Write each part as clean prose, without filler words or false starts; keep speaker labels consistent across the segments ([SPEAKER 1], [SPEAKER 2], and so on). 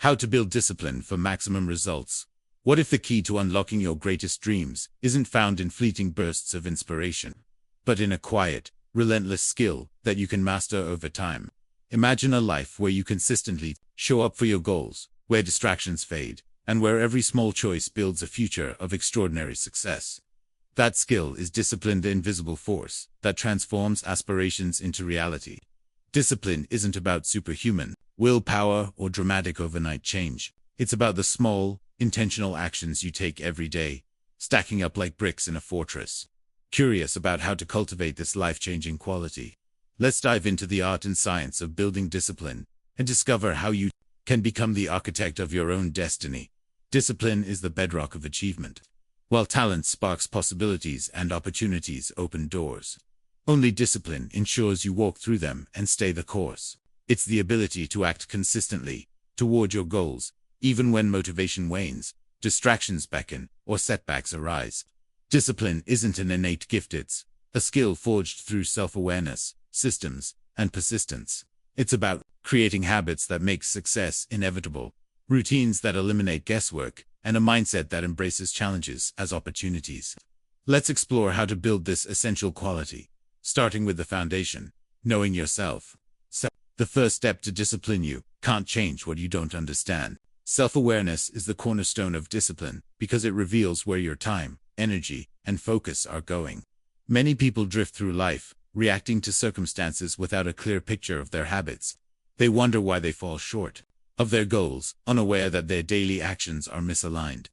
[SPEAKER 1] How to build discipline for maximum results. What if the key to unlocking your greatest dreams isn't found in fleeting bursts of inspiration, but in a quiet, relentless skill that you can master over time? Imagine a life where you consistently show up for your goals, where distractions fade, and where every small choice builds a future of extraordinary success. That skill is discipline, the invisible force that transforms aspirations into reality. Discipline isn't about superhuman willpower or dramatic overnight change. It's about the small, intentional actions you take every day, stacking up like bricks in a fortress. Curious about how to cultivate this life-changing quality? Let's dive into the art and science of building discipline and discover how you can become the architect of your own destiny. Discipline is the bedrock of achievement. While talent sparks possibilities and opportunities open doors, only discipline ensures you walk through them and stay the course. It's the ability to act consistently toward your goals, even when motivation wanes, distractions beckon, or setbacks arise. Discipline isn't an innate gift, it's a skill forged through self-awareness, systems, and persistence. It's about creating habits that make success inevitable, routines that eliminate guesswork, and a mindset that embraces challenges as opportunities. Let's explore how to build this essential quality, starting with the foundation, knowing yourself. So, the first step to discipline: you can't change what you don't understand. Self-awareness is the cornerstone of discipline because it reveals where your time, energy, and focus are going. Many people drift through life, reacting to circumstances without a clear picture of their habits. They wonder why they fall short of their goals, unaware that their daily actions are misaligned.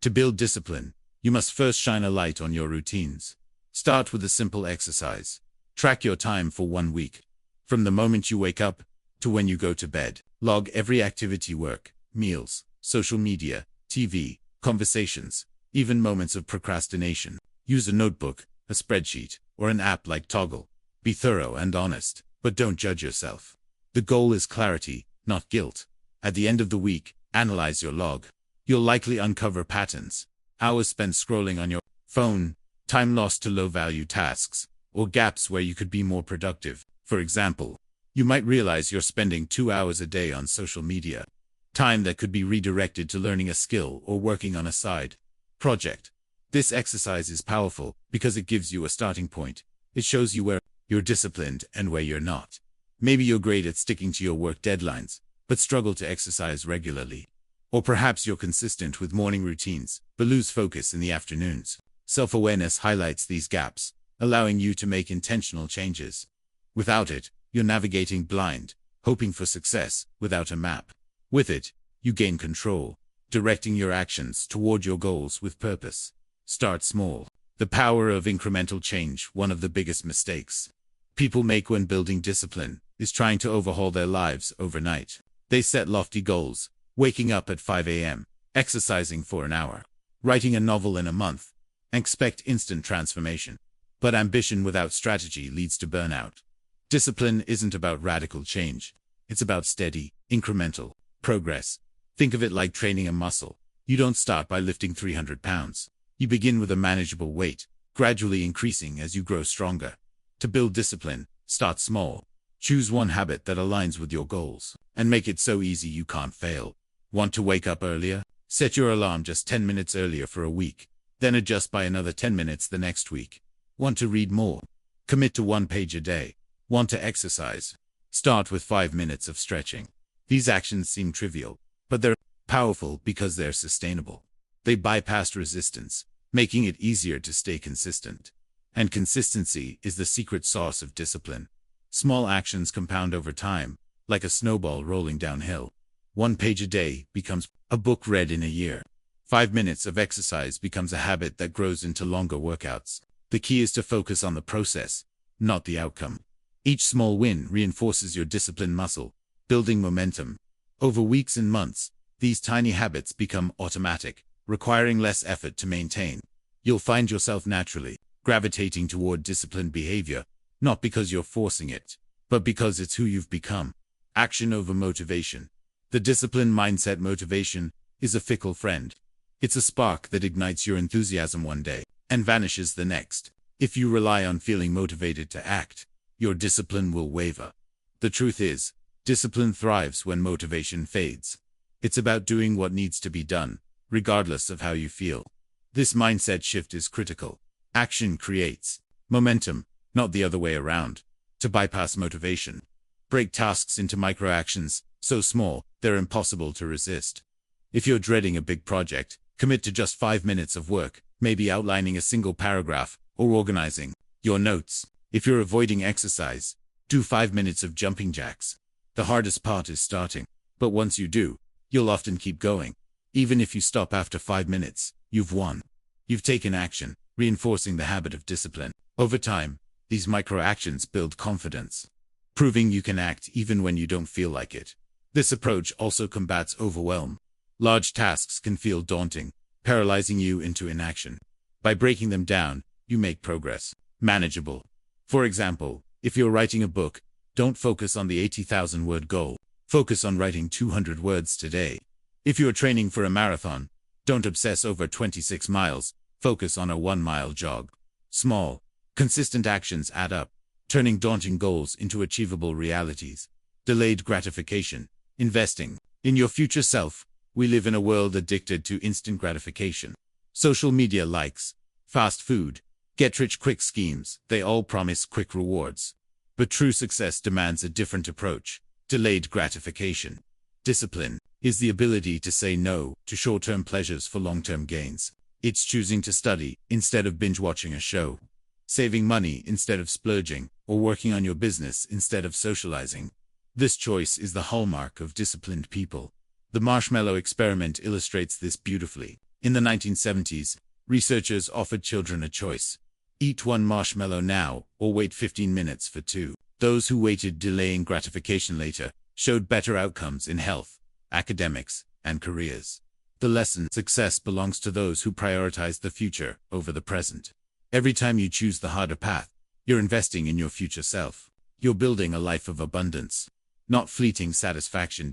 [SPEAKER 1] To build discipline, you must first shine a light on your routines. Start with a simple exercise. Track your time for 1 week. From the moment you wake up to when you go to bed. Log every activity: work, meals, social media, TV, conversations, even moments of procrastination. Use a notebook, a spreadsheet, or an app like Toggle. Be thorough and honest, but don't judge yourself. The goal is clarity, not guilt. At the end of the week, analyze your log. You'll likely uncover patterns: hours spent scrolling on your phone, time lost to low-value tasks, or gaps where you could be more productive. For example, you might realize you're spending 2 hours a day on social media, time that could be redirected to learning a skill or working on a side project. This exercise is powerful because it gives you a starting point. It shows you where you're disciplined and where you're not. Maybe you're great at sticking to your work deadlines, but struggle to exercise regularly. Or perhaps you're consistent with morning routines, but lose focus in the afternoons. Self-awareness highlights these gaps, allowing you to make intentional changes. Without it, you're navigating blind, hoping for success without a map. With it, you gain control, directing your actions toward your goals with purpose. Start small. The power of incremental change. One of the biggest mistakes people make when building discipline is trying to overhaul their lives overnight. They set lofty goals: waking up at 5 a.m., exercising for an hour, writing a novel in a month, and expect instant transformation. But ambition without strategy leads to burnout. Discipline isn't about radical change. It's about steady, incremental progress. Think of it like training a muscle. You don't start by lifting 300 pounds. You begin with a manageable weight, gradually increasing as you grow stronger. To build discipline, start small. Choose one habit that aligns with your goals, and make it so easy you can't fail. Want to wake up earlier? Set your alarm just 10 minutes earlier for a week, then adjust by another 10 minutes the next week. Want to read more? Commit to 1 page a day. Want to exercise? Start with 5 minutes of stretching. These actions seem trivial, but they're powerful because they're sustainable. They bypass resistance, making it easier to stay consistent. And consistency is the secret sauce of discipline. Small actions compound over time, like a snowball rolling downhill. 1 page a day becomes a book read in a year. 5 minutes of exercise becomes a habit that grows into longer workouts. The key is to focus on the process, not the outcome. Each small win reinforces your discipline muscle, building momentum. Over weeks and months, these tiny habits become automatic, requiring less effort to maintain. You'll find yourself naturally gravitating toward disciplined behavior, not because you're forcing it, but because it's who you've become. Action over motivation. The disciplined mindset: motivation is a fickle friend. It's a spark that ignites your enthusiasm one day and vanishes the next. If you rely on feeling motivated to act, your discipline will waver. The truth is, discipline thrives when motivation fades. It's about doing what needs to be done, regardless of how you feel. This mindset shift is critical. Action creates momentum, not the other way around. To bypass motivation, break tasks into micro-actions, so small, they're impossible to resist. If you're dreading a big project, commit to just 5 minutes of work, maybe outlining a single paragraph or organizing your notes. If you're avoiding exercise, do 5 minutes of jumping jacks. The hardest part is starting, but once you do, you'll often keep going. Even if you stop after 5 minutes, you've won. You've taken action, reinforcing the habit of discipline. Over time, these micro-actions build confidence, proving you can act even when you don't feel like it. This approach also combats overwhelm. Large tasks can feel daunting, paralyzing you into inaction. By breaking them down, you make progress manageable. For example, if you're writing a book, don't focus on the 80,000-word goal. Focus on writing 200 words today. If you're training for a marathon, don't obsess over 26 miles. Focus on a 1-mile jog. Small, consistent actions add up, turning daunting goals into achievable realities. Delayed gratification. Investing in your future self. We live in a world addicted to instant gratification. Social media likes, fast food, get-rich-quick schemes, they all promise quick rewards. But true success demands a different approach. Delayed gratification. Discipline is the ability to say no to short-term pleasures for long-term gains. It's choosing to study instead of binge-watching a show, saving money instead of splurging, or working on your business instead of socializing. This choice is the hallmark of disciplined people. The marshmallow experiment illustrates this beautifully. In the 1970s, researchers offered children a choice. Eat 1 marshmallow now, or wait 15 minutes for 2. Those who waited, delaying gratification later, showed better outcomes in health, academics, and careers. The lesson: success belongs to those who prioritize the future over the present. Every time you choose the harder path, you're investing in your future self. You're building a life of abundance, not fleeting satisfaction.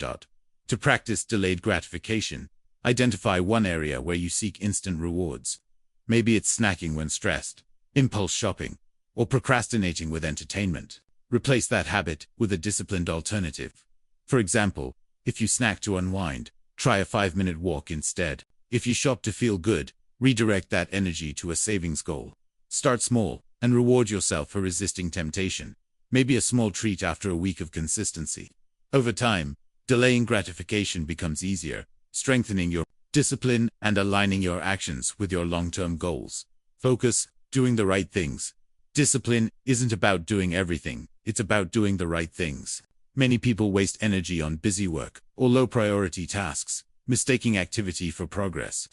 [SPEAKER 1] To practice delayed gratification, identify one area where you seek instant rewards. Maybe it's snacking when stressed, impulse shopping, or procrastinating with entertainment. Replace that habit with a disciplined alternative. For example, if you snack to unwind, try a 5-minute walk instead. If you shop to feel good, redirect that energy to a savings goal. Start small and reward yourself for resisting temptation. Maybe a small treat after a week of consistency. Over time, delaying gratification becomes easier, strengthening your discipline and aligning your actions with your long-term goals. Focus, doing the right things. Discipline isn't about doing everything, it's about doing the right things. Many people waste energy on busy work or low-priority tasks, mistaking activity for progress.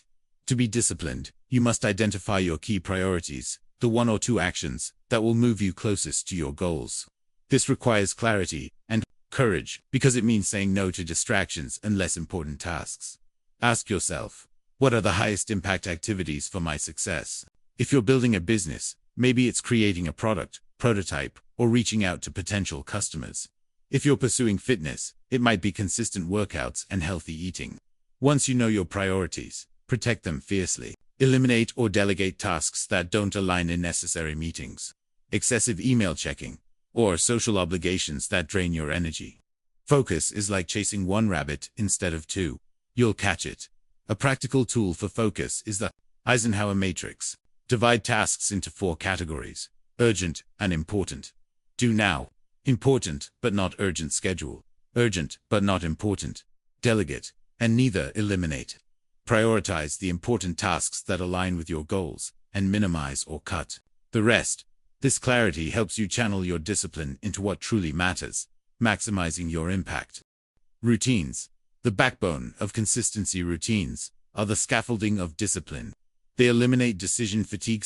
[SPEAKER 1] To be disciplined, you must identify your key priorities, the 1 or 2 actions that will move you closest to your goals. This requires clarity and courage, because it means saying no to distractions and less important tasks. Ask yourself, what are the highest impact activities for my success? If you're building a business, maybe it's creating a product, prototype, or reaching out to potential customers. If you're pursuing fitness, it might be consistent workouts and healthy eating. Once you know your priorities, protect them fiercely. Eliminate or delegate tasks that don't align in necessary meetings, excessive email checking, or social obligations that drain your energy. Focus is like chasing 1 rabbit instead of 2. You'll catch it. A practical tool for focus is the Eisenhower matrix. Divide tasks into 4 categories: urgent and important. Do now. Important but not urgent. Schedule. Urgent but not important. Delegate, and neither. Eliminate. Prioritize the important tasks that align with your goals, and minimize or cut the rest. This clarity helps you channel your discipline into what truly matters, maximizing your impact. Routines. The backbone of consistency. Routines are the scaffolding of discipline. They eliminate decision fatigue,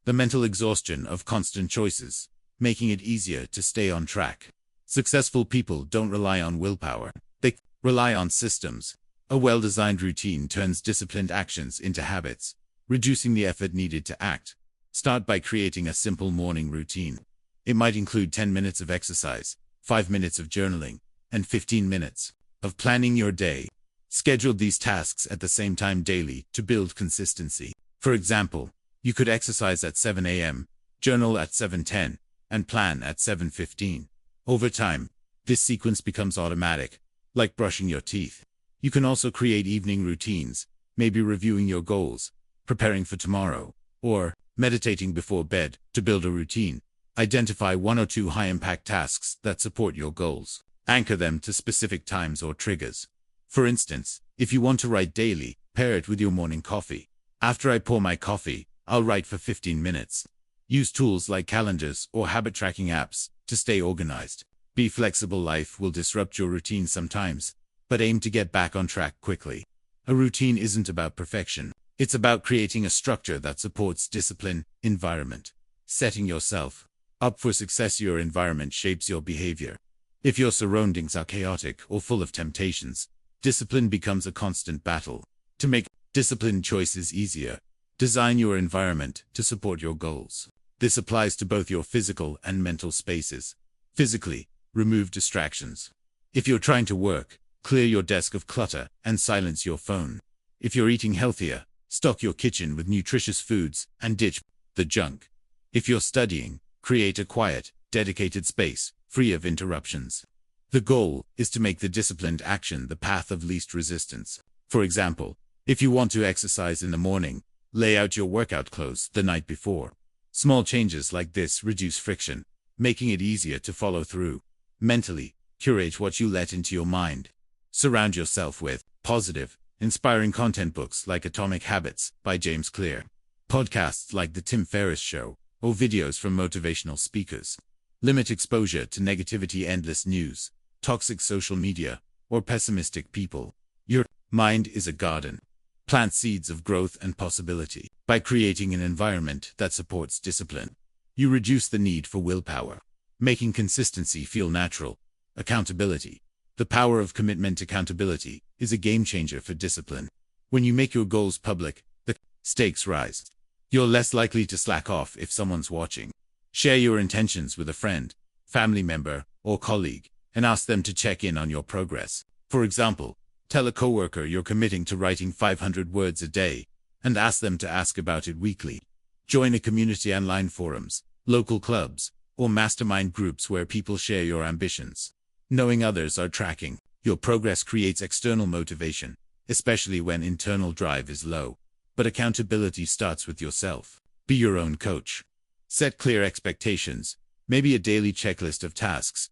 [SPEAKER 1] the mental exhaustion of constant choices, making it easier to stay on track. Successful people don't rely on willpower, they rely on systems. A well-designed routine turns disciplined actions into habits, reducing the effort needed to act. Start by creating a simple morning routine. It might include 10 minutes of exercise, 5 minutes of journaling, and 15 minutes of planning your day. Schedule these tasks at the same time daily to build consistency. For example, you could exercise at 7 a.m., journal at 7:10, and plan at 7:15. Over time, this sequence becomes automatic, like brushing your teeth. You can also create evening routines, maybe reviewing your goals, preparing for tomorrow, or meditating before bed to build a routine. Identify 1 or 2 high-impact tasks that support your goals. Anchor them to specific times or triggers. For instance, if you want to write daily, pair it with your morning coffee. After I pour my coffee, I'll write for 15 minutes. Use tools like calendars or habit tracking apps to stay organized. Be flexible. Life will disrupt your routine sometimes, but aim to get back on track quickly. A routine isn't about perfection. It's about creating a structure that supports discipline. Environment. Setting yourself up for success. Your environment shapes your behavior. If your surroundings are chaotic or full of temptations, discipline becomes a constant battle. To make disciplined choices easier, design your environment to support your goals. This applies to both your physical and mental spaces. Physically, remove distractions. If you're trying to work, clear your desk of clutter and silence your phone. If you're eating healthier, stock your kitchen with nutritious foods and ditch the junk. If you're studying, create a quiet, dedicated space, free of interruptions. The goal is to make the disciplined action the path of least resistance. For example, if you want to exercise in the morning, lay out your workout clothes the night before. Small changes like this reduce friction, making it easier to follow through. Mentally, curate what you let into your mind. Surround yourself with positive, inspiring content. Books like Atomic Habits by James Clear, podcasts like The Tim Ferriss Show, or videos from motivational speakers. Limit exposure to negativity, endless news, toxic social media, or pessimistic people. Your mind is a garden. Plant seeds of growth and possibility. By creating an environment that supports discipline, you reduce the need for willpower, making consistency feel natural. Accountability. The power of commitment. Accountability is a game changer for discipline. When you make your goals public, the stakes rise. You're less likely to slack off if someone's watching. Share your intentions with a friend, family member, or colleague, and ask them to check in on your progress. For example, tell a coworker you're committing to writing 500 words a day, and ask them to ask about it weekly. Join a community, online forums, local clubs, or mastermind groups where people share your ambitions. Knowing others are tracking your progress creates external motivation, especially when internal drive is low. But accountability starts with yourself. Be your own coach. Set clear expectations, maybe a daily checklist of tasks.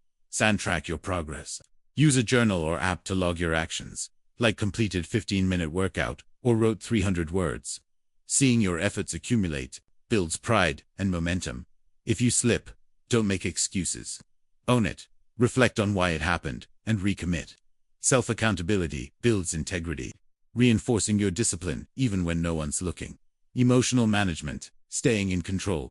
[SPEAKER 1] Track your progress. Use a journal or app to log your actions, like completed 15-minute workout or wrote 300 words. Seeing your efforts accumulate builds pride and momentum. If you slip, don't make excuses. Own it. Reflect on why it happened and recommit. Self-accountability builds integrity, reinforcing your discipline even when no one's looking. Emotional management, staying in control.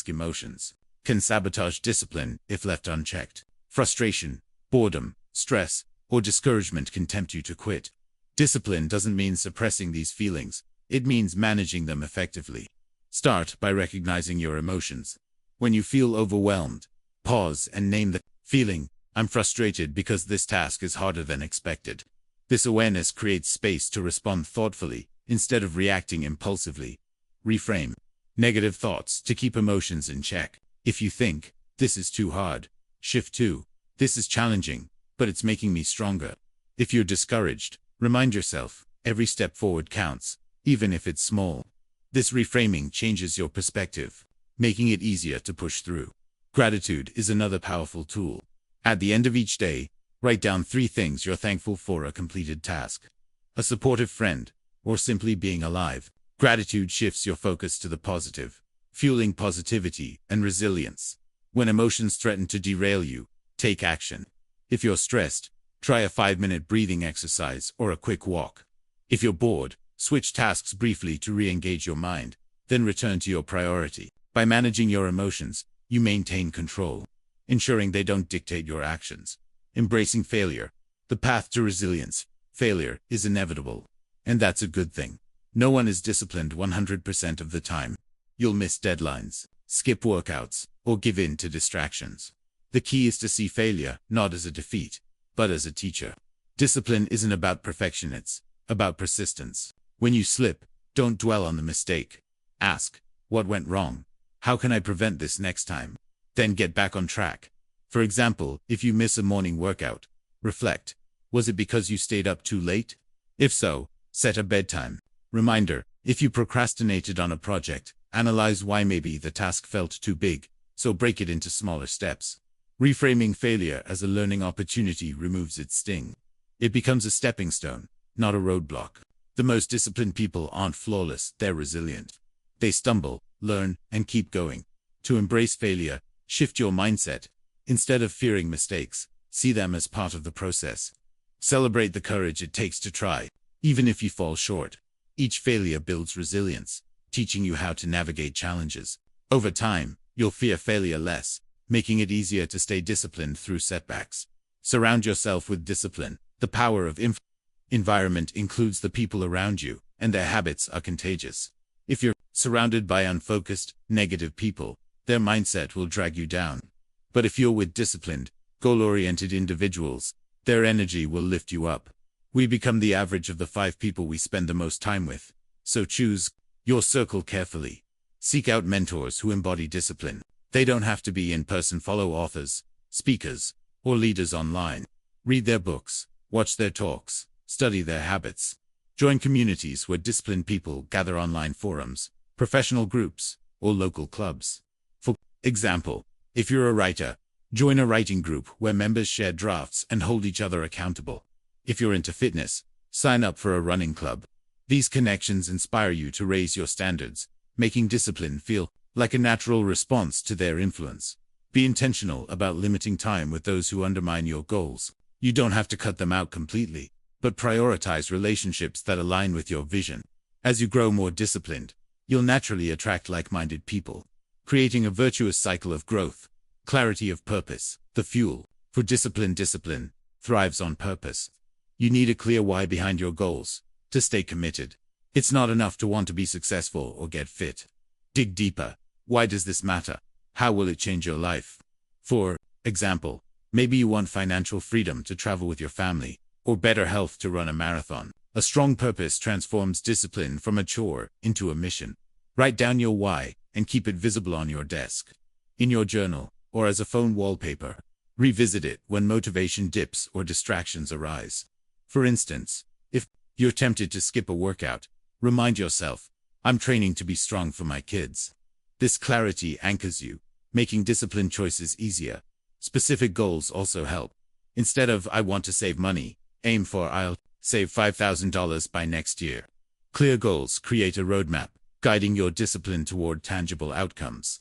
[SPEAKER 1] Emotions can sabotage discipline if left unchecked. Frustration, boredom, stress, or discouragement can tempt you to quit. Discipline doesn't mean suppressing these feelings, it means managing them effectively. Start by recognizing your emotions. When you feel overwhelmed, pause and name the feeling. I'm frustrated because this task is harder than expected. This awareness creates space to respond thoughtfully instead of reacting impulsively. Reframe negative thoughts to keep emotions in check. If you think, this is too hard, shift to, this is challenging, but it's making me stronger. If you're discouraged, remind yourself, every step forward counts, even if it's small. This reframing changes your perspective, making it easier to push through. Gratitude is another powerful tool. At the end of each day, write down 3 things you're thankful for: a completed task, a supportive friend, or simply being alive. Gratitude shifts your focus to the positive, fueling positivity and resilience. When emotions threaten to derail you, take action. If you're stressed, try a 5-minute breathing exercise or a quick walk. If you're bored, switch tasks briefly to re-engage your mind, then return to your priority. By managing your emotions, you maintain control, ensuring they don't dictate your actions. Embracing failure. The path to resilience. Failure is inevitable, and that's a good thing. No one is disciplined 100% of the time. You'll miss deadlines, skip workouts, or give in to distractions. The key is to see failure not as a defeat, but as a teacher. Discipline isn't about perfection, it's about persistence. When you slip, don't dwell on the mistake. Ask, what went wrong? How can I prevent this next time? Then get back on track. For example, if you miss a morning workout, reflect, Was it because you stayed up too late? If so, set a bedtime reminder. If you procrastinated on a project, analyze why. Maybe the task felt too big, so break it into smaller steps. Reframing failure as a learning opportunity removes its sting. It becomes a stepping stone, not a roadblock. The most disciplined people aren't flawless, they're resilient. They stumble, learn, and keep going. To embrace failure, shift your mindset. Instead of fearing mistakes, see them as part of the process. Celebrate the courage it takes to try, even if you fall short. Each failure builds resilience, teaching you how to navigate challenges. Over time, you'll fear failure less, making it easier to stay disciplined through setbacks. Surround yourself with discipline. The power of environment includes the people around you, and their habits are contagious. If you're surrounded by unfocused, negative people, their mindset will drag you down. But if you're with disciplined, goal-oriented individuals, their energy will lift you up. We become the average of the 5 people we spend the most time with. So choose your circle carefully. Seek out mentors who embody discipline. They don't have to be in person. Follow authors, speakers, or leaders online. Read their books, watch their talks, study their habits. Join communities where disciplined people gather. Online forums, professional groups, or local clubs. For example, if you're a writer, join a writing group where members share drafts and hold each other accountable. If you're into fitness, sign up for a running club. These connections inspire you to raise your standards, making discipline feel like a natural response to their influence. Be intentional about limiting time with those who undermine your goals. You don't have to cut them out completely, but prioritize relationships that align with your vision. As you grow more disciplined, you'll naturally attract like-minded people, creating a virtuous cycle of growth. Clarity of purpose, the fuel for discipline. Discipline thrives on purpose. You need a clear why behind your goals to stay committed. It's not enough to want to be successful or get fit. Dig deeper. Why does this matter? How will it change your life? For example, maybe you want financial freedom to travel with your family, or better health to run a marathon. A strong purpose transforms discipline from a chore into a mission. Write down your why and keep it visible on your desk, in your journal, or as a phone wallpaper. Revisit it when motivation dips or distractions arise. For instance, if you're tempted to skip a workout, remind yourself, I'm training to be strong for my kids. This clarity anchors you, making disciplined choices easier. Specific goals also help. Instead of I want to save money, aim for I'll save $5,000 by next year. Clear goals create a roadmap, guiding your discipline toward tangible outcomes.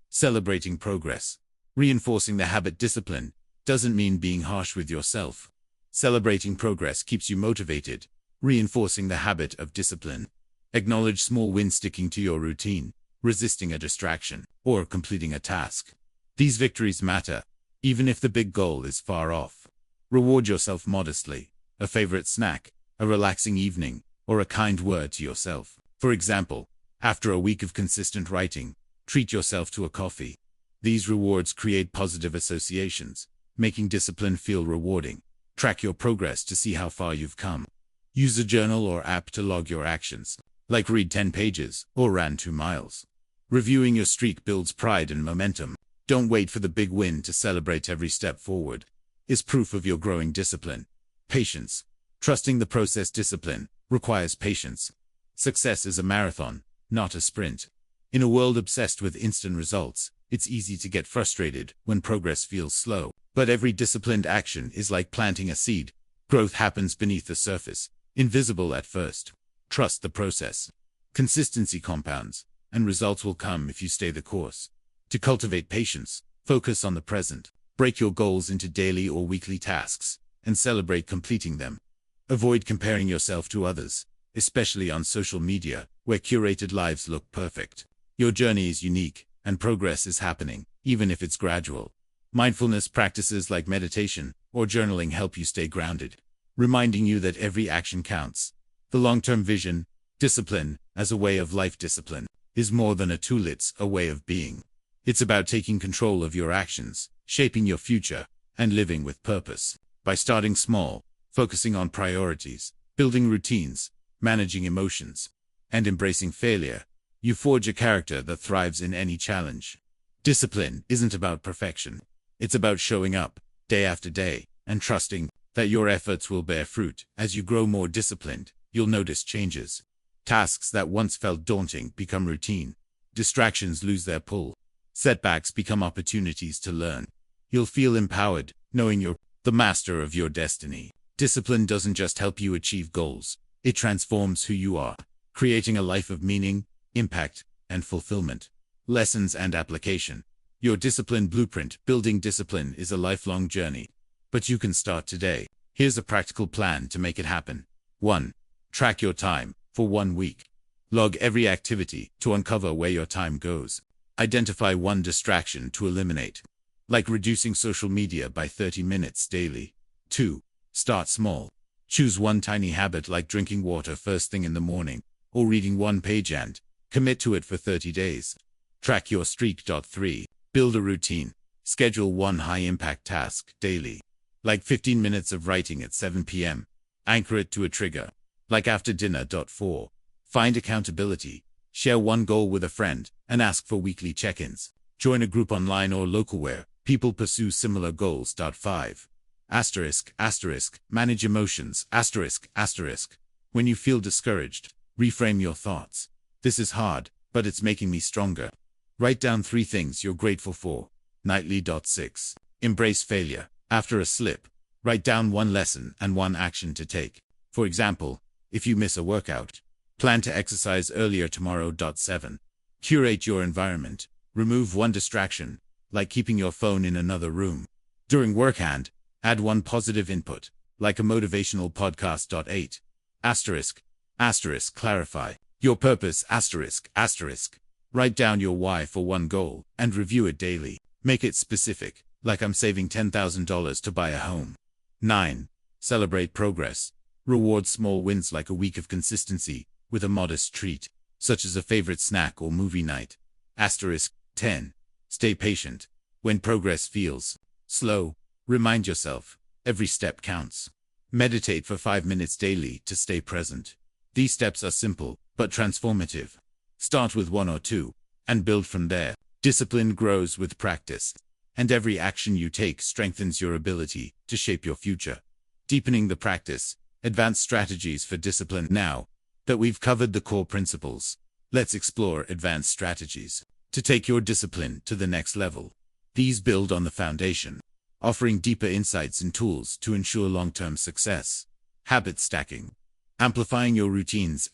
[SPEAKER 1] Celebrating progress. Reinforcing the habit. Discipline doesn't mean being harsh with yourself. Celebrating progress keeps you motivated, reinforcing the habit of discipline. Acknowledge small wins. Sticking to your routine, resisting a distraction, or completing a task. These victories matter, even if the big goal is far off. Reward yourself modestly. A favorite snack, a relaxing evening, or a kind word to yourself. For example, after a week of consistent writing, treat yourself to a coffee. These rewards create positive associations, making discipline feel rewarding. Track your progress to see how far you've come. Use a journal or app to log your actions, like read 10 pages or ran 2 miles. Reviewing your streak builds pride and momentum. Don't wait for the big win to celebrate. Every step forward is proof of your growing discipline. Patience. Trusting the process. Discipline requires patience. Success is a marathon, not a sprint. In a world obsessed with instant results, it's easy to get frustrated when progress feels slow. But every disciplined action is like planting a seed. Growth happens beneath the surface, invisible at first. Trust the process. Consistency compounds, and results will come if you stay the course. To cultivate patience, focus on the present. Break your goals into daily or weekly tasks, and celebrate completing them. Avoid comparing yourself to others, especially on social media, where curated lives look perfect. Your journey is unique, and progress is happening, even if it's gradual. Mindfulness practices like meditation or journaling help you stay grounded, reminding you that every action counts. The long-term vision, discipline, as a way of life. Discipline is more than a tool, it's a way of being. It's about taking control of your actions, shaping your future, and living with purpose. By starting small, focusing on priorities, building routines, managing emotions, and embracing failure, you forge a character that thrives in any challenge. Discipline isn't about perfection. It's about showing up, day after day, and trusting that your efforts will bear fruit. As you grow more disciplined, you'll notice changes. Tasks that once felt daunting become routine. Distractions lose their pull. Setbacks become opportunities to learn. You'll feel empowered, knowing you're the master of your destiny. Discipline doesn't just help you achieve goals, it transforms who you are, creating a life of meaning, impact, and fulfillment. Lessons and application. Your discipline blueprint. Building discipline is a lifelong journey, but you can start today. Here's a practical plan to make it happen. 1. Track your time for 1 week. Log every activity to uncover where your time goes. Identify one distraction to eliminate, like reducing social media by 30 minutes daily. 2. Start small. Choose one tiny habit like drinking water first thing in the morning, or reading 1 page and commit to it for 30 days. Track your streak. 3. Build a routine. Schedule one high-impact task daily, like 15 minutes of writing at 7 p.m. Anchor it to a trigger, like after dinner. 4. Find accountability. Share one goal with a friend and ask for weekly check-ins. Join a group online or local where people pursue similar goals. 5. Manage emotions. When you feel discouraged, reframe your thoughts. This is hard, but it's making me stronger. Write down 3 things you're grateful for nightly. 6. Embrace failure. After a slip, write down 1 lesson and 1 action to take. For example, if you miss a workout, plan to exercise earlier tomorrow. 7. Curate your environment. Remove 1 distraction, like keeping your phone in another room. During work and add 1 positive input, like a motivational podcast. 8. Clarify your purpose. Write down your why for 1 goal and review it daily. Make it specific, like I'm saving $10,000 to buy a home. 9. Celebrate progress. Reward small wins like a week of consistency with a modest treat, such as a favorite snack or movie night. 10. Stay patient. When progress feels slow, remind yourself, every step counts. Meditate for 5 minutes daily to stay present. These steps are simple, but transformative. Start with 1 or 2, and build from there. Discipline grows with practice, and every action you take strengthens your ability to shape your future. Deepening the practice. Advanced strategies for discipline. Now that we've covered the core principles, let's explore advanced strategies to take your discipline to the next level. These build on the foundation, offering deeper insights and tools to ensure long-term success. Habit stacking. Amplifying your routines.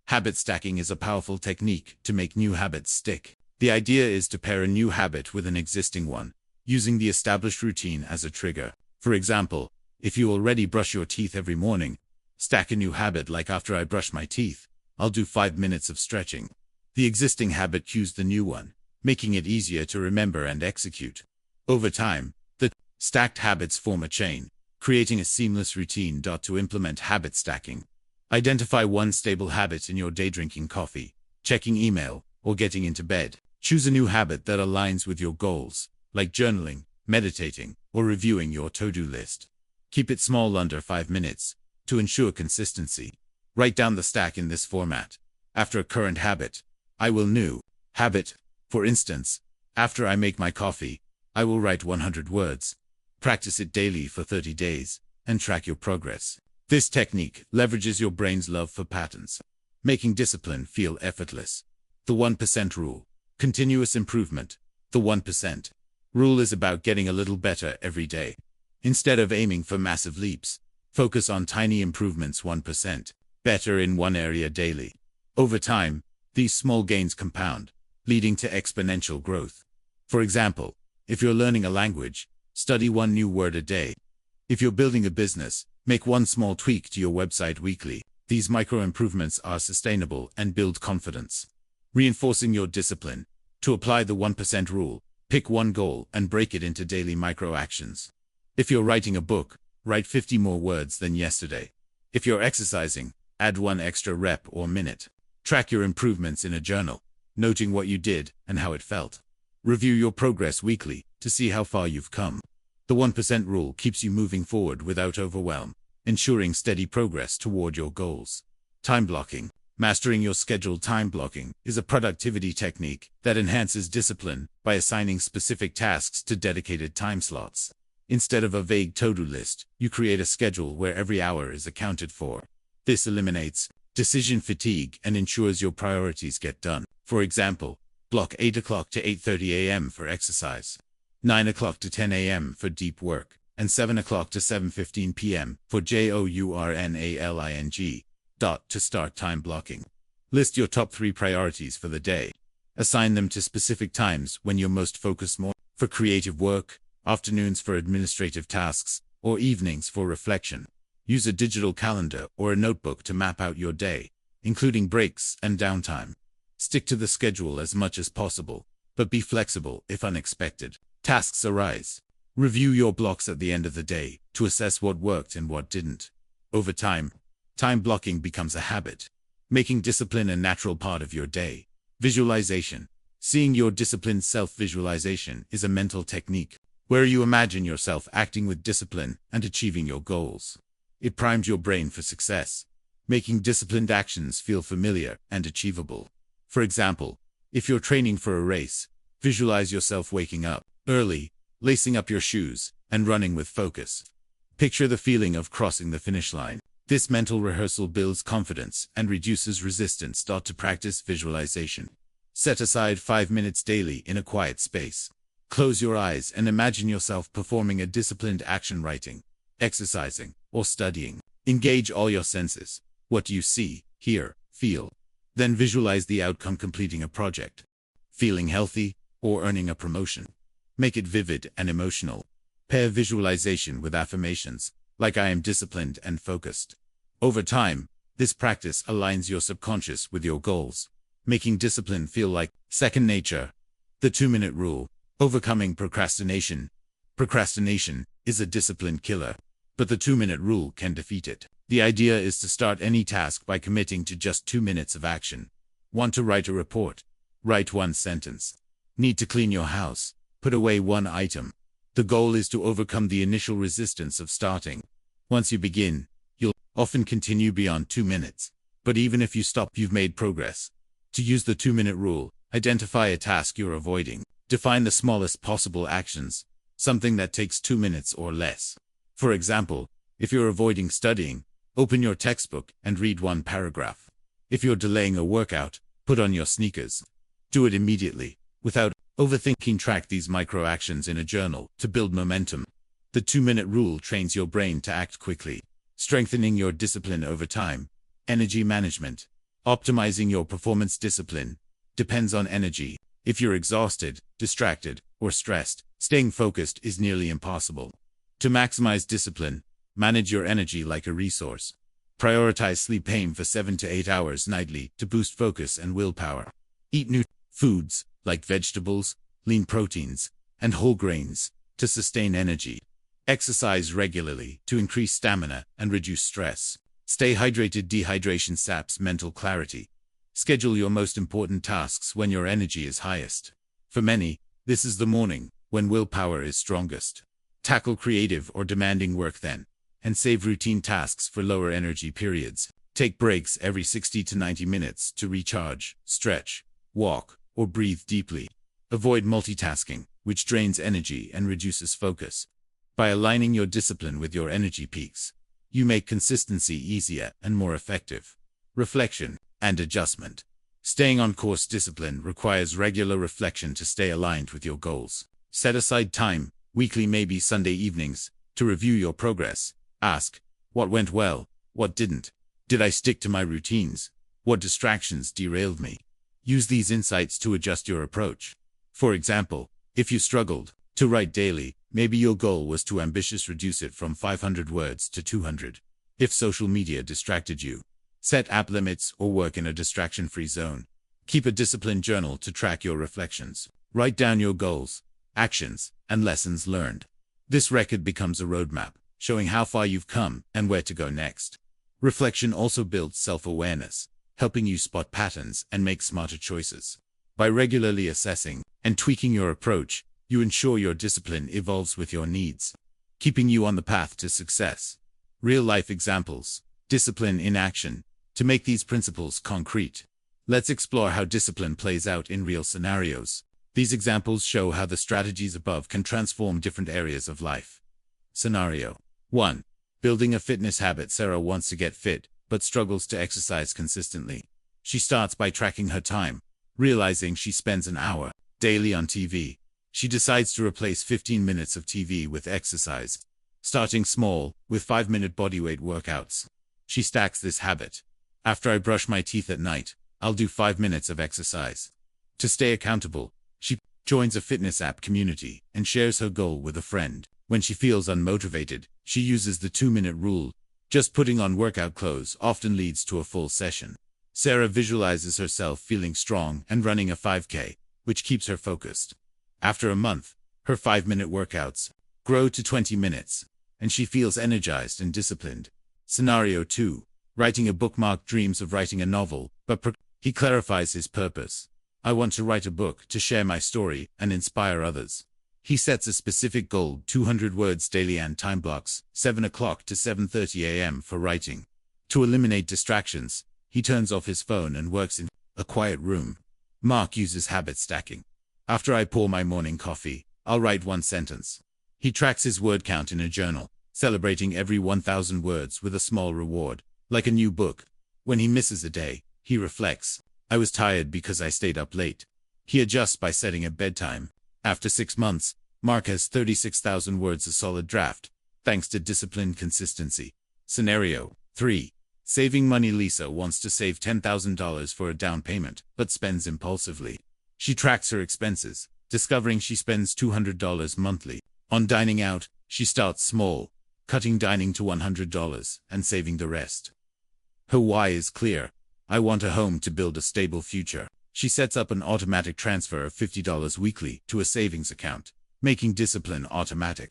[SPEAKER 1] Habit stacking is a powerful technique to make new habits stick. The idea is to pair a new habit with an existing one, using the established routine as a trigger. For example, if you already brush your teeth every morning, stack a new habit like after I brush my teeth, I'll do 5 minutes of stretching. The existing habit cues the new one, making it easier to remember and execute. Over time, the stacked habits form a chain, creating a seamless routine. To implement habit stacking. Identify one stable habit in your day: drinking coffee, checking email, or getting into bed. Choose a new habit that aligns with your goals, like journaling, meditating, or reviewing your to-do list. Keep it small, under 5 minutes, to ensure consistency. Write down the stack in this format. After a current habit, I will new habit. For instance, after I make my coffee, I will write 100 words. Practice it daily for 30 days, and track your progress. This technique leverages your brain's love for patterns, making discipline feel effortless. The 1% rule. Continuous improvement. The 1% rule is about getting a little better every day. Instead of aiming for massive leaps, focus on tiny improvements. 1% better in one area daily. Over time, these small gains compound, leading to exponential growth. For example, if you're learning a language, study 1 new word a day. If you're building a business, make 1 small tweak to your website weekly. These micro improvements are sustainable and build confidence. Reinforcing your discipline. To apply the 1% rule, pick 1 goal and break it into daily micro actions. If you're writing a book, write 50 more words than yesterday. If you're exercising, add 1 extra rep or minute. Track your improvements in a journal, noting what you did and how it felt. Review your progress weekly to see how far you've come. The 1% rule keeps you moving forward without overwhelm, ensuring steady progress toward your goals. Time blocking. Mastering your schedule. Time blocking is a productivity technique that enhances discipline by assigning specific tasks to dedicated time slots. Instead of a vague to-do list, you create a schedule where every hour is accounted for. This eliminates decision fatigue and ensures your priorities get done. For example, block 8 o'clock to 8:30 a.m. for exercise, 9 o'clock to 10 a.m. for deep work, and 7 o'clock to 7:15 p.m. for journaling. To start time blocking, list your top 3 priorities for the day. Assign them to specific times when you're most focused, more for creative work, afternoons for administrative tasks, or evenings for reflection. Use a digital calendar or a notebook to map out your day, including breaks and downtime. Stick to the schedule as much as possible, but be flexible if unexpected tasks arise. Review your blocks at the end of the day to assess what worked and what didn't. Over time, time blocking becomes a habit, making discipline a natural part of your day. Visualization. Seeing your disciplined self-visualization is a mental technique where you imagine yourself acting with discipline and achieving your goals. It primes your brain for success, making disciplined actions feel familiar and achievable. For example, if you're training for a race, visualize yourself waking up early, lacing up your shoes, and running with focus. Picture the feeling of crossing the finish line. This mental rehearsal builds confidence and reduces resistance. To practice visualization, set aside 5 minutes daily in a quiet space. Close your eyes and imagine yourself performing a disciplined action, writing, exercising, or studying. Engage all your senses. What do you see, hear, feel? Then visualize the outcome: completing a project, feeling healthy, or earning a promotion. Make it vivid and emotional. Pair visualization with affirmations, like "I am disciplined and focused." Over time, this practice aligns your subconscious with your goals, making discipline feel like second nature. The 2-minute rule. Overcoming procrastination. Procrastination is a discipline killer, but the 2-minute rule can defeat it. The idea is to start any task by committing to just 2 minutes of action. Want to write a report? Write 1 sentence. Need to clean your house? Put away 1 item. The goal is to overcome the initial resistance of starting. Once you begin, you'll often continue beyond 2 minutes. But even if you stop, you've made progress. To use the 2-minute rule, identify a task you're avoiding. Define the smallest possible actions, something that takes 2 minutes or less. For example, if you're avoiding studying, open your textbook and read 1 paragraph. If you're delaying a workout, put on your sneakers. Do it immediately, without overthinking. Track these micro actions in a journal to build momentum. The 2-minute rule trains your brain to act quickly, strengthening your discipline over time. Energy management. Optimizing your performance. Discipline depends on energy. If you're exhausted, distracted, or stressed, staying focused is nearly impossible. To maximize discipline, manage your energy like a resource. Prioritize sleep. Aim for 7 to 8 hours nightly to boost focus and willpower. Eat new foods like vegetables, lean proteins, and whole grains to sustain energy. Exercise regularly to increase stamina and reduce stress. Stay hydrated. Dehydration saps mental clarity. Schedule your most important tasks when your energy is highest. For many, this is the morning, when willpower is strongest. Tackle creative or demanding work then, and save routine tasks for lower energy periods. Take breaks every 60 to 90 minutes to recharge, stretch, walk, or breathe deeply. Avoid multitasking, which drains energy and reduces focus. By aligning your discipline with your energy peaks, you make consistency easier and more effective. Reflection and adjustment. Staying on course. Discipline requires regular reflection to stay aligned with your goals. Set aside time, weekly, maybe Sunday evenings, to review your progress. Ask, what went well, what didn't? Did I stick to my routines? What distractions derailed me? Use these insights to adjust your approach. For example, if you struggled to write daily, maybe your goal was too ambitious. Reduce it from 500 words to 200. If social media distracted you, set app limits or work in a distraction-free zone. Keep a disciplined journal to track your reflections. Write down your goals, actions, and lessons learned. This record becomes a roadmap, showing how far you've come and where to go next. Reflection also builds self-awareness, helping you spot patterns and make smarter choices. By regularly assessing and tweaking your approach, you ensure your discipline evolves with your needs, keeping you on the path to success. Real-life examples. Discipline in action. To make these principles concrete, let's explore how discipline plays out in real scenarios. These examples show how the strategies above can transform different areas of life. Scenario 1. Building a fitness habit. Sarah wants to get fit, but struggles to exercise consistently. She starts by tracking her time, realizing she spends an hour daily on TV. She decides to replace 15 minutes of TV with exercise, starting small, with 5-minute bodyweight workouts. She stacks this habit. After I brush my teeth at night, I'll do 5 minutes of exercise. To stay accountable, she joins a fitness app community and shares her goal with a friend. When she feels unmotivated, she uses the 2-minute rule. Just putting on workout clothes often leads to a full session. Sarah visualizes herself feeling strong and running a 5K, which keeps her focused. After a month, her 5-minute workouts grow to 20 minutes, and she feels energized and disciplined. Scenario 2. Writing a book. Mark dreams of writing a novel, but he clarifies his purpose. I want to write a book to share my story and inspire others. He sets a specific goal, 200 words daily, and time blocks, 7 o'clock to 7:30 a.m. for writing. To eliminate distractions, he turns off his phone and works in a quiet room. Mark uses habit stacking. After I pour my morning coffee, I'll write 1 sentence. He tracks his word count in a journal, celebrating every 1,000 words with a small reward, like a new book. When he misses a day, he reflects, I was tired because I stayed up late. He adjusts by setting a bedtime. After 6 months, Mark has 36,000 words, a solid draft, thanks to disciplined consistency. Scenario 3. Saving money. Lisa wants to save $10,000 for a down payment, but spends impulsively. She tracks her expenses, discovering she spends $200 monthly. On dining out, she starts small, cutting dining to $100 and saving the rest. Her why is clear. I want a home to build a stable future. She sets up an automatic transfer of $50 weekly to a savings account, making discipline automatic.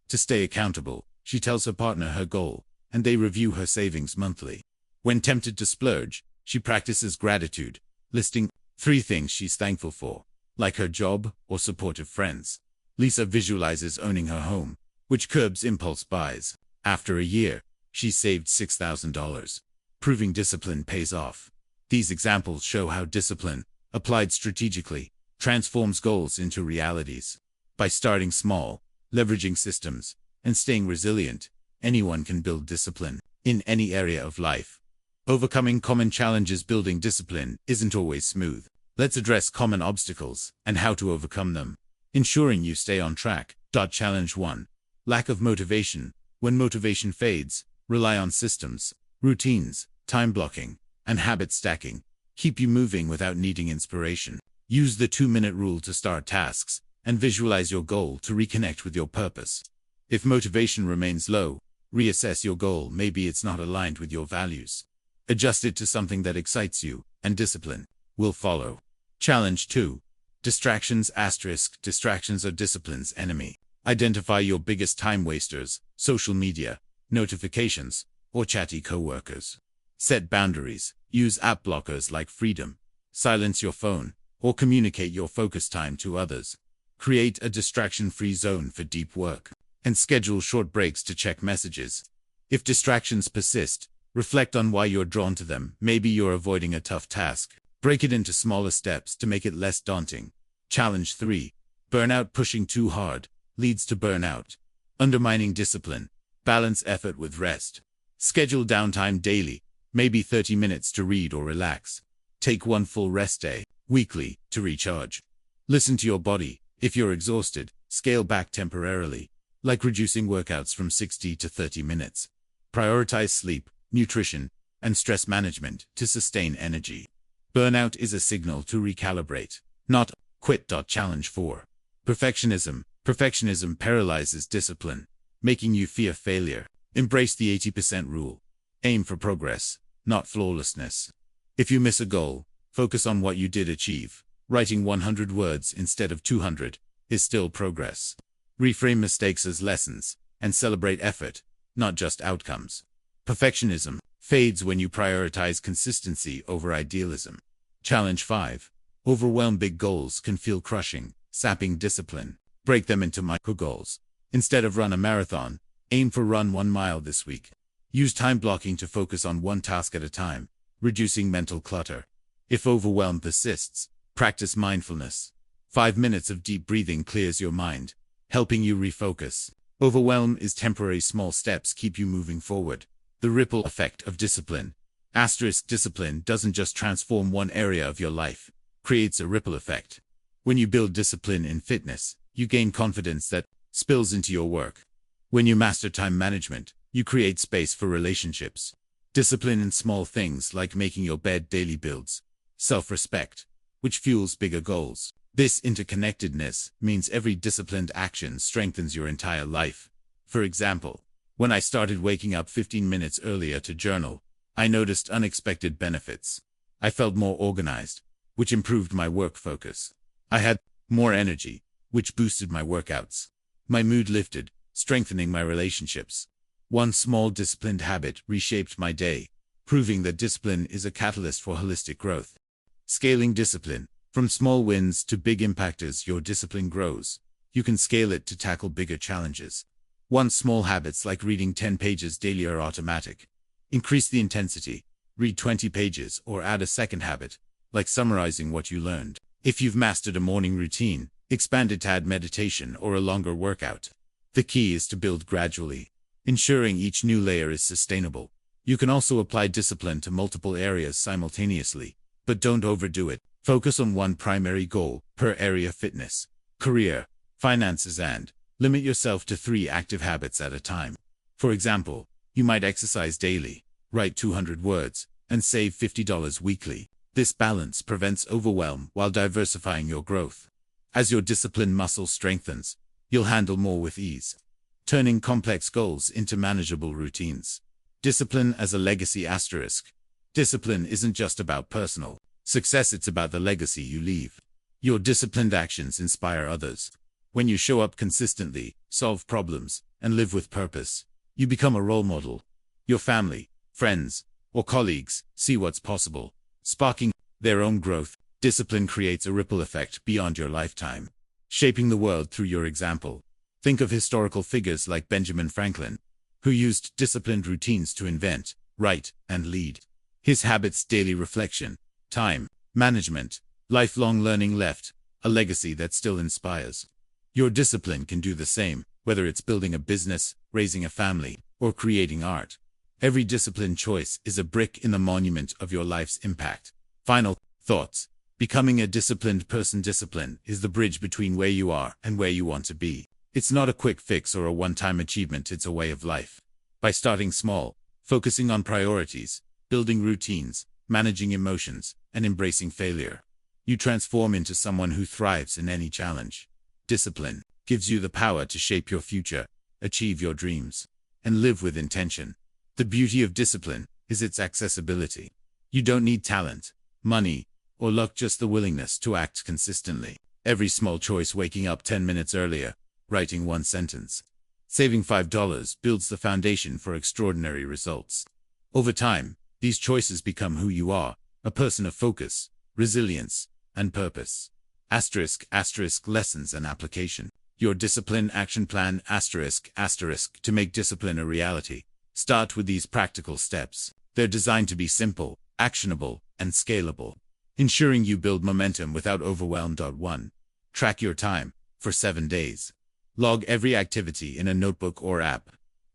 [SPEAKER 1] To stay accountable, she tells her partner her goal, and they review her savings monthly. When tempted to splurge, she practices gratitude, listing 3 things she's thankful for, like her job or supportive friends. Lisa visualizes owning her home, which curbs impulse buys. After a year, she saved $6,000, proving discipline pays off. These examples show how discipline, applied strategically, transforms goals into realities. By starting small, leveraging systems, and staying resilient, anyone can build discipline in any area of life. Overcoming common challenges. Building discipline isn't always smooth. Let's address common obstacles and how to overcome them, ensuring you stay on track. Challenge 1. Lack of motivation. When motivation fades, rely on systems, routines, time blocking, and habit stacking. Keep you moving without needing inspiration. Use the 2-minute rule to start tasks, and visualize your goal to reconnect with your purpose. If motivation remains low, reassess your goal. Maybe it's not aligned with your values. Adjust it to something that excites you, and discipline will follow. Challenge 2. Distractions. Distractions are discipline's enemy. Identify your biggest time wasters: social media, notifications, or chatty coworkers. Set boundaries. Use app blockers like Freedom. Silence your phone, or communicate your focus time to others. Create a distraction-free zone for deep work, and schedule short breaks to check messages. If distractions persist, reflect on why you're drawn to them. Maybe you're avoiding a tough task. Break it into smaller steps to make it less daunting. Challenge 3. Burnout. Pushing too hard leads to burnout. Undermining discipline. Balance effort with rest. Schedule downtime daily, maybe 30 minutes to read or relax. Take 1 full rest day weekly to recharge. Listen to your body. If you're exhausted, scale back temporarily, like reducing workouts from 60 to 30 minutes. Prioritize sleep, nutrition, and stress management to sustain energy. Burnout is a signal to recalibrate, not quit. Challenge 4. Perfectionism. Perfectionism paralyzes discipline, making you fear failure. Embrace the 80% rule. Aim for progress, not flawlessness. If you miss a goal, focus on what you did achieve. Writing 100 words instead of 200 is still progress. Reframe mistakes as lessons, and celebrate effort, not just outcomes. Perfectionism fades when you prioritize consistency over idealism. Challenge 5. Overwhelm. Big goals can feel crushing, sapping discipline. Break them into micro goals. Instead of run a marathon, aim for run 1 mile this week. Use time blocking to focus on one task at a time, reducing mental clutter. If overwhelm persists, practice mindfulness. 5 minutes of deep breathing clears your mind, helping you refocus. Overwhelm is temporary. Small steps keep you moving forward. The ripple effect of discipline. Discipline doesn't just transform one area of your life, creates a ripple effect. When you build discipline in fitness, you gain confidence that spills into your work. When you master time management, you create space for relationships. Discipline in small things like making your bed daily builds self-respect, which fuels bigger goals. This interconnectedness means every disciplined action strengthens your entire life. For example, when I started waking up 15 minutes earlier to journal, I noticed unexpected benefits. I felt more organized, which improved my work focus. I had more energy, which boosted my workouts. My mood lifted, strengthening my relationships. One small disciplined habit reshaped my day, proving that discipline is a catalyst for holistic growth. Scaling discipline. From small wins to big impact. As your discipline grows, you can scale it to tackle bigger challenges. One small habits like reading 10 pages daily are automatic. Increase the intensity. Read 20 pages or add a second habit, like summarizing what you learned. If you've mastered a morning routine, expand it to add meditation or a longer workout. The key is to build gradually, ensuring each new layer is sustainable. You can also apply discipline to multiple areas simultaneously, but don't overdo it. Focus on one primary goal per area: fitness, career, finances, and limit yourself to 3 active habits at a time. For example, you might exercise daily, write 200 words, and save $50 weekly. This balance prevents overwhelm while diversifying your growth. As your discipline muscle strengthens, you'll handle more with ease, turning complex goals into manageable routines. Discipline as a legacy. Discipline isn't just about personal success, it's about the legacy you leave. Your disciplined actions inspire others. When you show up consistently, solve problems, and live with purpose, you become a role model. Your family, friends, or colleagues see what's possible, sparking their own growth. Discipline creates a ripple effect beyond your lifetime, shaping the world through your example. Think of historical figures like Benjamin Franklin, who used disciplined routines to invent, write, and lead. His habits, daily reflection, time management, lifelong learning left a legacy that still inspires. Your discipline can do the same, whether it's building a business, raising a family, or creating art. Every disciplined choice is a brick in the monument of your life's impact. Final thoughts. Becoming a disciplined person. Discipline is the bridge between where you are and where you want to be. It's not a quick fix or a one-time achievement, it's a way of life. By starting small, focusing on priorities, building routines, managing emotions, and embracing failure, you transform into someone who thrives in any challenge. Discipline gives you the power to shape your future, achieve your dreams, and live with intention. The beauty of discipline is its accessibility. You don't need talent, money, or luck, just the willingness to act consistently. Every small choice: waking up 10 minutes earlier, writing 1 sentence, saving $5, builds the foundation for extraordinary results. Over time, these choices become who you are, a person of focus, resilience, and purpose. Lessons and application. Your discipline action plan. To make discipline a reality, start with these practical steps. They're designed to be simple, actionable, and scalable, ensuring you build momentum without overwhelm. 1. Track your time for 7 days. Log every activity in a notebook or app.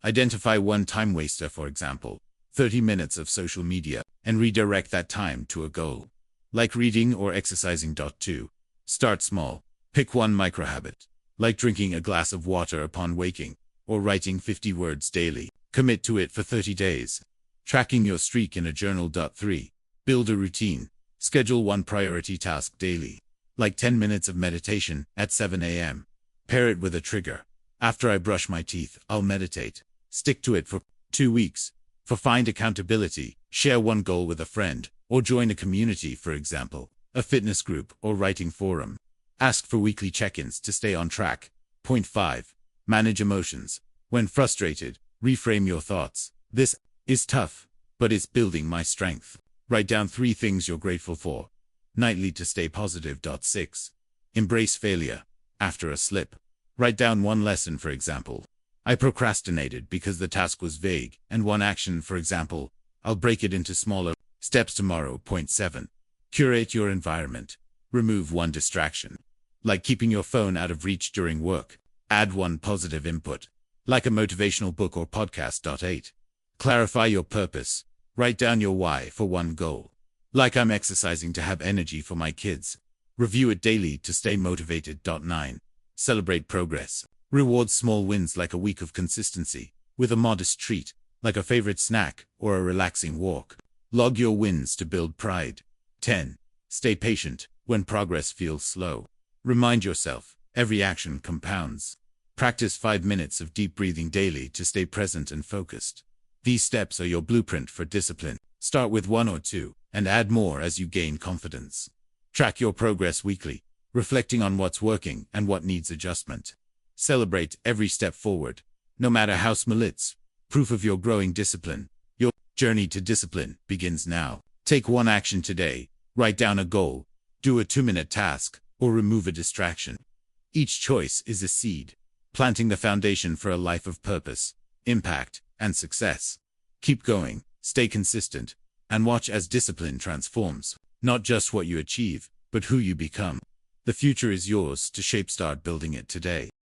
[SPEAKER 1] Identify one time waster, for example, 30 minutes of social media, and redirect that time to a goal, like reading or exercising. 2. Start small. Pick one microhabit, like drinking a glass of water upon waking, or writing 50 words daily. Commit to it for 30 days. Tracking your streak in a journal. 3. Build a routine. Schedule one priority task daily, like 10 minutes of meditation at 7 a.m. Pair it with a trigger. After I brush my teeth, I'll meditate. Stick to it for 2 weeks. Find accountability. Share one goal with a friend, or join a community, for example, a fitness group or writing forum. Ask for weekly check-ins to stay on track. 5. Manage emotions. When frustrated, reframe your thoughts. This is tough, but it's building my strength. Write down 3 things you're grateful for nightly to stay positive. 6. Embrace failure. After a slip, write down one lesson, for example, I procrastinated because the task was vague, and one action, for example, I'll break it into smaller steps tomorrow. 7. Curate your environment. Remove one distraction, like keeping your phone out of reach during work. Add one positive input, like a motivational book or podcast. 8. Clarify your purpose. Write down your why for one goal. Like I'm exercising to have energy for my kids. Review it daily to stay motivated. 9. Celebrate progress. Reward small wins like a week of consistency, with a modest treat, like a favorite snack or a relaxing walk. Log your wins to build pride. 10. Stay patient when progress feels slow. Remind yourself, every action compounds. Practice 5 minutes of deep breathing daily to stay present and focused. These steps are your blueprint for discipline. Start with 1 or 2, and add more as you gain confidence. Track your progress weekly, reflecting on what's working and what needs adjustment. Celebrate every step forward, no matter how small it's proof of your growing discipline. Your journey to discipline begins now. Take one action today, write down a goal, do a 2-minute task, or remove a distraction. Each choice is a seed, planting the foundation for a life of purpose, impact, and success. Keep going, stay consistent, and watch as discipline transforms, not just what you achieve, but who you become. The future is yours to shape. Start building it today.